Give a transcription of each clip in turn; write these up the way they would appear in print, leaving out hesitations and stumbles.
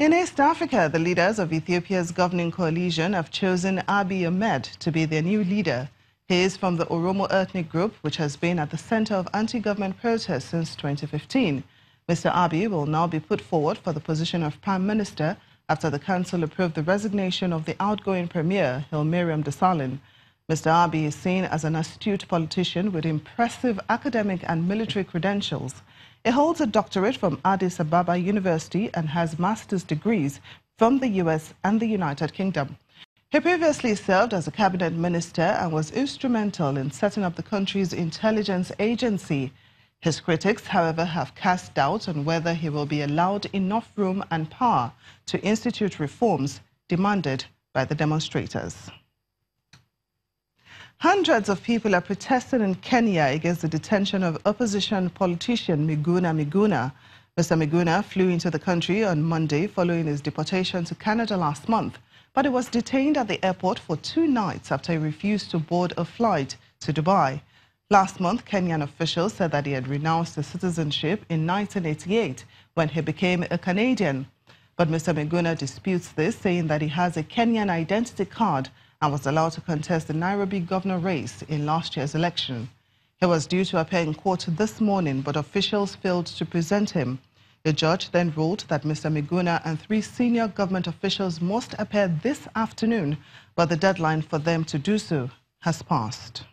In East Africa, the leaders of Ethiopia's governing coalition have chosen Abiy Ahmed to be their new leader. He is from the Oromo ethnic group, which has been at the center of anti-government protests since 2015. Mr. Abiy will now be put forward for the position of Prime Minister after the council approved the resignation of the outgoing Premier, Hailemariam Desalegn. Mr. Abiy is seen as an astute politician with impressive academic and military credentials. He holds a doctorate from Addis Ababa University and has master's degrees from the US and the United Kingdom. He previously served as a cabinet minister and was instrumental in setting up the country's intelligence agency. His critics, however, have cast doubt on whether he will be allowed enough room and power to institute reforms demanded by the demonstrators. Hundreds of people are protesting in Kenya against the detention of opposition politician Miguna. Mr. Miguna flew into the country on Monday following his deportation to Canada last month, but he was detained at the airport for 2 nights after he refused to board a flight to Dubai. Last month, Kenyan officials said that he had renounced his citizenship in 1988 when he became a Canadian. But Mr. Miguna disputes this, saying that he has a Kenyan identity card and was allowed to contest the Nairobi governor race in last year's election. He was due to appear in court this morning, but officials failed to present him. The judge then ruled that Mr. Miguna and 3 senior government officials must appear this afternoon, but the deadline for them to do so has passed.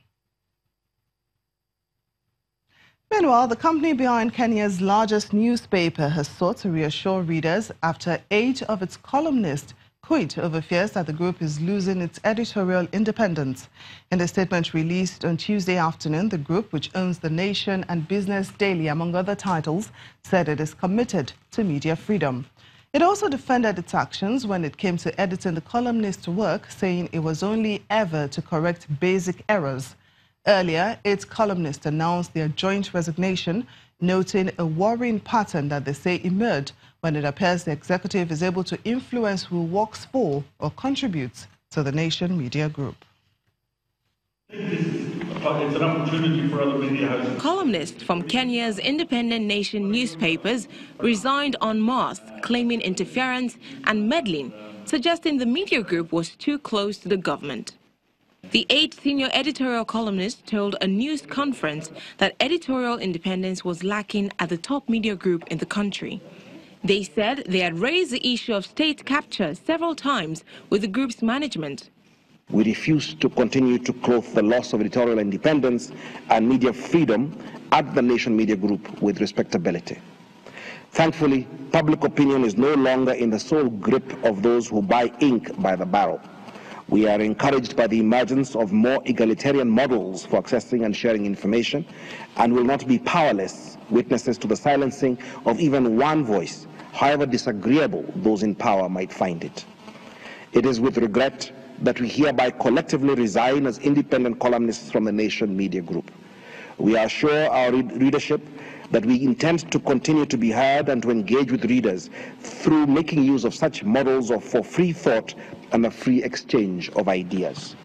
Meanwhile, the company behind Kenya's largest newspaper has sought to reassure readers after 8 of its columnists quit over fears that the group is losing its editorial independence. In a statement released on Tuesday afternoon, the group, which owns The Nation and Business Daily, among other titles, said it is committed to media freedom. It also defended its actions when it came to editing the columnist's work, saying it was only ever to correct basic errors. Earlier, its columnists announced their joint resignation, noting a worrying pattern that they say emerged when it appears the executive is able to influence who works for or contributes to the Nation Media Group. It's an opportunity for other media houses. Columnists from Kenya's independent Nation newspapers resigned en masse, claiming interference and meddling, suggesting the media group was too close to the government. The 8 senior editorial columnists told a news conference that editorial independence was lacking at the top media group in the country. They said they had raised the issue of state capture several times with the group's management. We refuse to continue to clothe the loss of editorial independence and media freedom at the Nation Media Group with respectability. Thankfully, public opinion is no longer in the sole grip of those who buy ink by the barrel. We are encouraged by the emergence of more egalitarian models for accessing and sharing information, and will not be powerless witnesses to the silencing of even one voice, however disagreeable those in power might find it. It is with regret that we hereby collectively resign as independent columnists from the Nation Media Group. We assure our readership that we intend to continue to be heard and to engage with readers through making use of such models for free thought and a free exchange of ideas.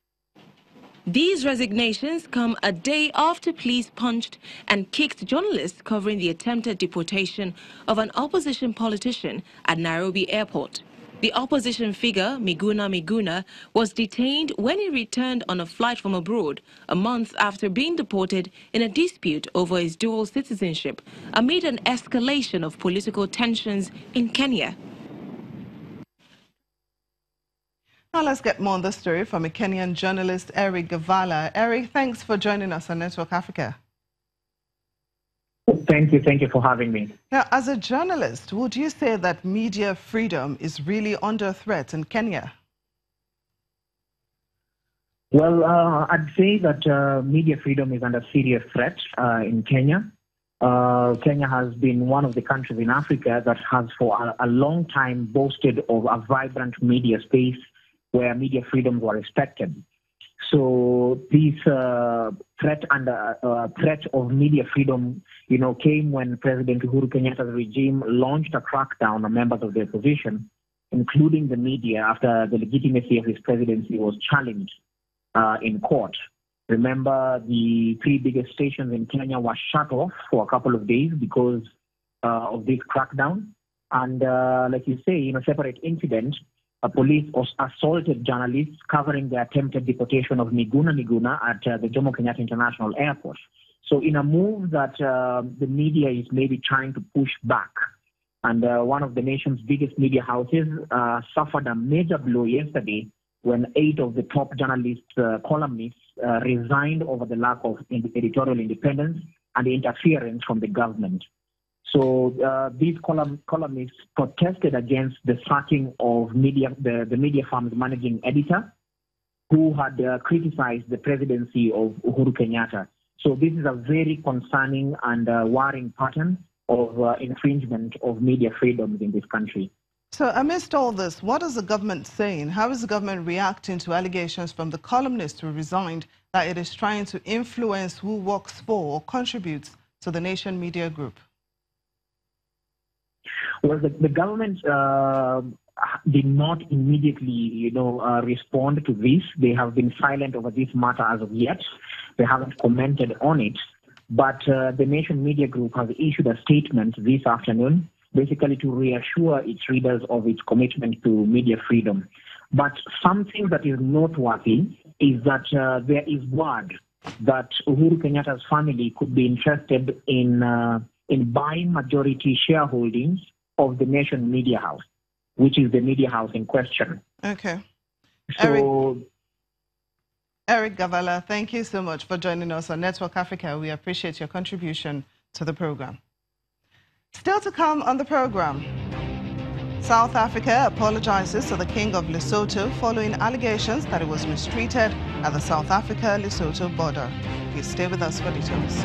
These resignations come a day after police punched and kicked journalists covering the attempted deportation of an opposition politician at Nairobi airport. The opposition figure, Miguna, was detained when he returned on a flight from abroad a month after being deported in a dispute over his dual citizenship amid an escalation of political tensions in Kenya. Now let's get more on this story from a Kenyan journalist, Eric Gavala. Eric, thanks for joining us on Network Africa. Thank you for having me. Now, as a journalist, would you say that media freedom is really under threat in Kenya? Well, I'd say that media freedom is under serious threat in Kenya. Kenya has been one of the countries in Africa that has for a long time boasted of a vibrant media space where media freedoms were respected. So this threat of media freedom, came when President Uhuru Kenyatta's regime launched a crackdown on members of the opposition, including the media, after the legitimacy of his presidency was challenged in court. Remember, the 3 biggest stations in Kenya were shut off for a couple of days because of this crackdown. And like you say, in a separate incident, police assaulted journalists covering the attempted deportation of Miguna at the Jomo Kenyatta International Airport. So in a move that the media is maybe trying to push back, and one of the nation's biggest media houses suffered a major blow yesterday when 8 of the top columnists resigned over the lack of editorial independence and interference from the government. So these columnists protested against the sacking of the media firm's managing editor, who had criticized the presidency of Uhuru Kenyatta. So this is a very concerning and worrying pattern of infringement of media freedoms in this country. So amidst all this, what is the government saying? How is the government reacting to allegations from the columnist who resigned that it is trying to influence who works for or contributes to the Nation Media Group? Well, the government did not immediately, respond to this. They have been silent over this matter as of yet. They haven't commented on it. But the Nation Media Group has issued a statement this afternoon, basically to reassure its readers of its commitment to media freedom. But something that is noteworthy is that there is word that Uhuru Kenyatta's family could be interested in buying majority shareholdings of the Nation Media House, which is the media house in question. Okay. So, Eric Gavala, thank you so much for joining us on Network Africa. We appreciate your contribution to the program. Still to come on the program, South Africa apologizes to the King of Lesotho following allegations that he was mistreated at the South Africa-Lesotho border. Please stay with us for details.